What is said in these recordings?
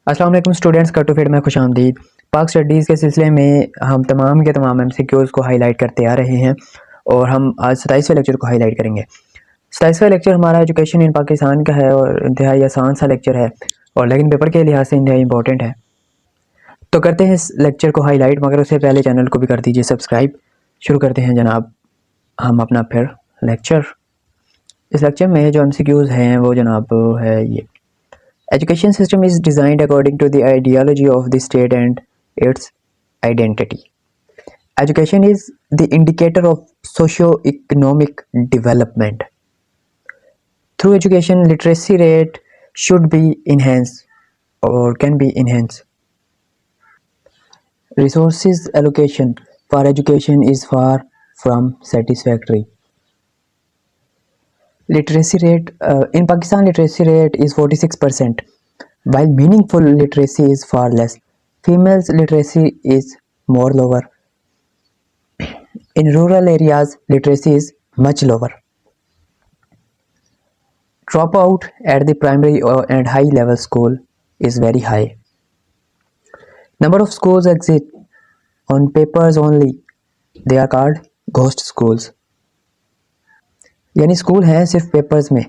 अस्सलाम वालेकुम students, cut to fit में खुशामदीद। पाक स्टडीज़ के सिलसिले में हम तमाम के तमाम MCQs को हाईलाइट करते आ रहे हैं और हम आज 27वें लेक्चर को हाईलाइट करेंगे। 27वां लेक्चर हमारा एजुकेशन इन पाकिस्तान का है और इंतहाई आसान सा लेक्चर है और लेकिन पेपर के लिहाज से इंतहाई इंपॉर्टेंट है। तो करते हैं इस लेक्चर को हाईलाइट, मगर उससे पहले चैनल को भी कर दीजिए सब्सक्राइब। शुरू करते हैं जनाब हम अपना फिर लेक्चर। इस लेक्चर में जो MCQs हैं वो जनाब है ये: Education system is designed according to the ideology of the state and its identity. Education is the indicator of socio-economic development. Through education, literacy rate should be enhanced or can be enhanced. Resources allocation for education is far from satisfactory. Literacy rate in Pakistan, literacy rate is 46%, while meaningful literacy is far less. Females literacy is more lower. In rural areas, literacy is much lower. Dropout at the primary and high level school is very high. Number of schools exist on papers only. They are called ghost schools. यानी school हैं सिर्फ papers में,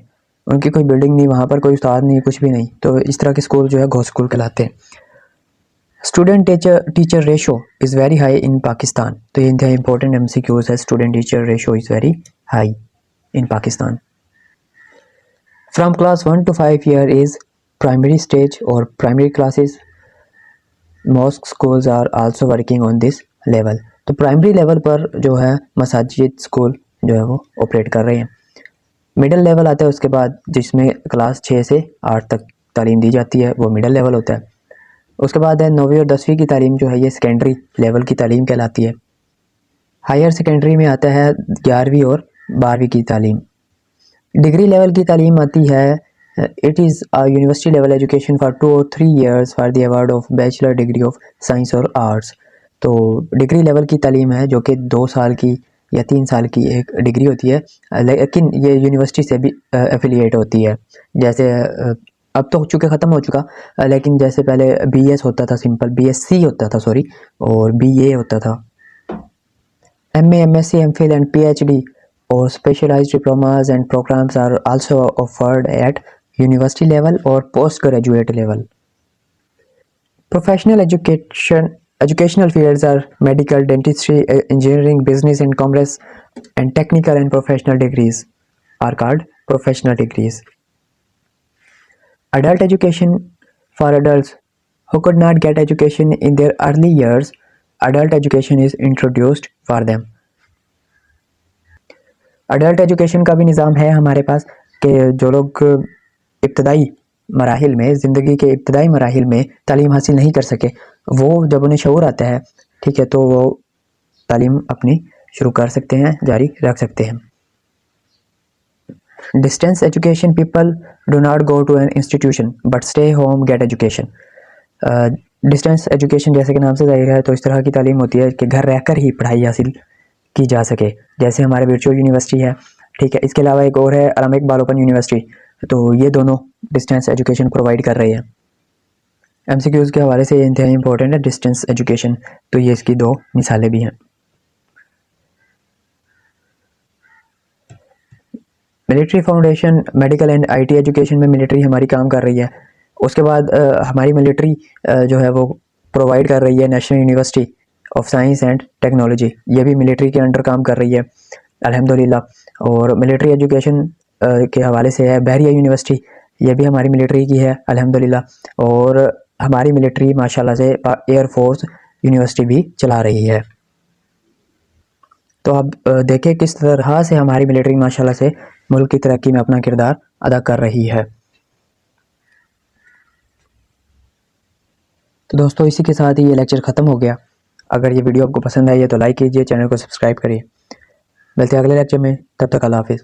उनकी कोई building नहीं, वहाँ पर कोई उस्ताद नहीं, कुछ भी नहीं। तो इस तरह के स्कूल जो है घोस्ट स्कूल कहलाते हैं। Student teacher ratio is very high in Pakistan. तो ये इंतहाई इंपॉर्टेंट MCQs है। Student teacher ratio is very high in Pakistan. From class 1 to 5 year is primary stage और primary classes. Mosque schools are also working on this level. तो primary level पर जो है मसाजिद school जो है वो ऑपरेट कर रहे हैं। मिडिल लेवल आता है उसके बाद, जिसमें क्लास 6 से 8 तक तालीम दी जाती है, वो मिडिल लेवल होता है। उसके बाद है 9वीं और 10वीं की तालीम जो है ये सेकेंडरी लेवल की तालीम कहलाती है। हायर सेकेंडरी में आता है 11वीं और 12वीं की तालीम। डिग्री लेवल की तालीम आती है, it is a university level education for 2 or 3 years for the award of bachelor degree of science और आर्ट्स। तो डिग्री लेवल की तालीम है जो कि 2 साल की या 3 साल की एक डिग्री होती है, लेकिन ये यूनिवर्सिटी से भी एफिलिएट होती है। जैसे अब तो चूँकि ख़त्म हो चुका, लेकिन जैसे पहले BS होता था, सिंपल BSc होता था सॉरी, और BA होता था। MA, MSc, MPhil and PhD और specialised diplomas and programmes are also offered at university level और post graduate level. Professional educational fields are medical, dentistry, engineering, business and commerce, and technical and professional degrees are called professional degrees. Adult education for adults who could not get education in their early years, adult education is introduced for them. Adult education का भी निज़ाम है हमारे पास कि जो लोग इब्तदाई मराहिल में, ज़िंदगी के इब्तदाई मराहिल में तालीम हासिल नहीं कर सके, वो जब उन्हें शऊर आता है, ठीक है, तो वो तालीम अपनी शुरू कर सकते हैं, जारी रख सकते हैं। Distance education, people do not go to an institution but stay home get education. Distance education जैसे कि नाम से ज़ाहिर है, तो इस तरह की तालीम होती है कि घर रहकर ही पढ़ाई हासिल की जा सके, जैसे हमारे वर्चुअल यूनिवर्सिटी है, ठीक है। इसके अलावा एक और है अल्लामा इकबाल ओपन यूनिवर्सिटी। तो ये दोनों डिस्टेंस एजुकेशन प्रोवाइड कर रही है। MCQs के हवाले से ये इंतहाई इंपॉर्टेंट है डिस्टेंस एजुकेशन। तो ये इसकी 2 मिसालें भी हैं। Military foundation, medical and IT education में मिलिट्री हमारी काम कर रही है। उसके बाद हमारी मिलिट्री जो है वो प्रोवाइड कर रही है national university of science and technology. ये भी मिलिट्री के अंडर काम कर रही है अल्हम्दुलिल्लाह। और मिलिट्री एजुकेशन के हवाले से है बहरिया यूनिवर्सिटी, ये भी हमारी मिलिट्री की है अल्हम्दुलिल्लाह। और हमारी मिलिट्री माशाल्लाह से एयरफोर्स यूनिवर्सिटी भी चला रही है। तो अब देखें किस तरह से हमारी मिलिट्री माशाल्लाह से मुल्क की तरक्की में अपना किरदार अदा कर रही है। तो दोस्तों इसी के साथ ही ये लेक्चर ख़त्म हो गया। अगर ये वीडियो आपको पसंद आई है तो लाइक कीजिए, चैनल को सब्सक्राइब करिए। मिलते हैं अगले लेक्चर में, तब तक अल्लाह हाफिज़।